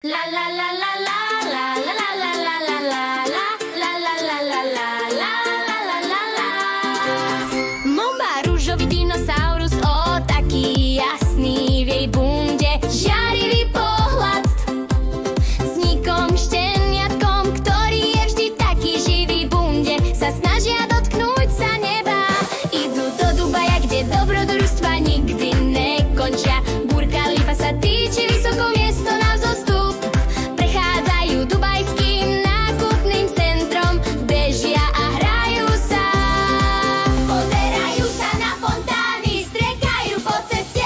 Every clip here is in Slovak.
La la la la la la la la la la la la la la la la la la la la. Momba, rúžový dinosaurus, o taký jasný, v jej bunde žiarivý pohľad. S nikom šteniatkom, ktorý je vždy taký živý, bunde sa snažia dotknúť sa neba. Idú do Dubaja, kde dobrodružstva nikdy nekončia. Burj Khalifa sa týči vysoko, miesto na vzostup. Prechádzajú dubajským nákupným centrom, bežia a hrajú sa. Pozerajú sa na fontány, striekajú po ceste.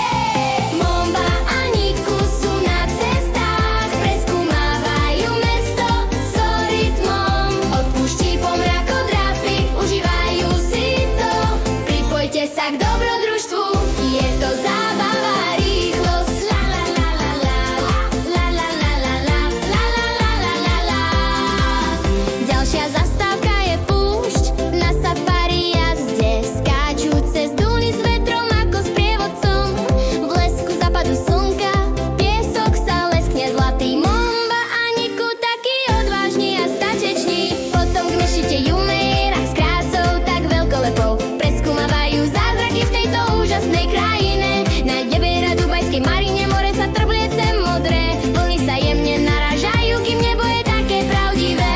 Momba a Niku sú na cestách, preskúmávajú mesto so rytmom. Od púští po mrakodrapy užívajú si to. Pripojte sa k dobrodružstvu, je to zábava, rýchlosť. La la la la la la la la la la la la la la la. Ďalšia zastávka je púšť, na safari jazde. Skáču cez duny s vetrom ako sprievodcom. V lesku západu slnka piesok sa leskne zlatý. Momba a Niku taký odvážny a stateční. Potom k mešite Jumeirah s krásou tak veľkolepou. Preskúmavajú zázraky v tejto úžasnej krajine. Na nebera dubajskej marine more sa trbliece modré. Vlny sa jemne narážajú, kým nebo je také pravdivé.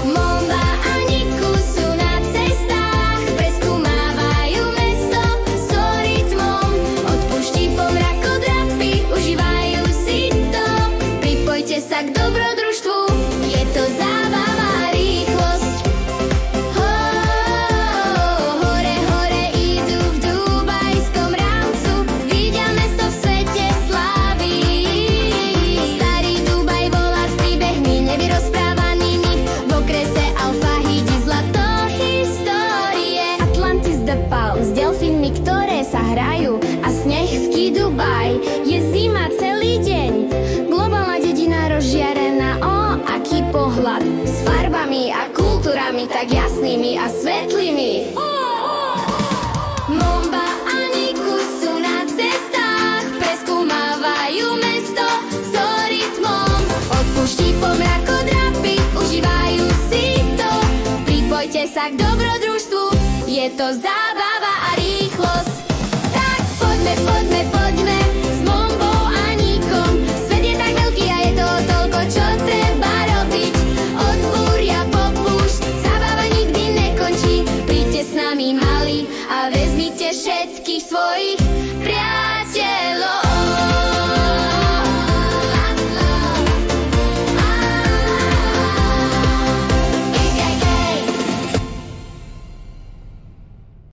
Momba a Niku sú na cestách, preskúmávajú mesto so rytmom. Od púští po mrakodrapy užívajú si to. Pripojte sa k dobrodružstvu, je to zábava, rýchlosť. Hore, hore idú v dubajskom rámcu, vidia mesto v svete slávy. Starý Dubaj volá s príbehmi nevyrozprávanými, v okrese Al-Fahidi zlato histórie. Atlantis the Palm s delfínmi, ktoré sa hrajú, a snehský Dubaj je zima celý deň. Globálna dedina rozžiarená, o aký pohľad, s farbami a kultúrami tak jasnými a svetlými. Momba a Niku sú na cestách, preskúmávajú mesto so rytmom. Od púští po mrakodrapy užívajú si to. Pripojte sa k dobrodružstvu, je to zábava a rýchlosť. Tak poďme, poďme, poďme.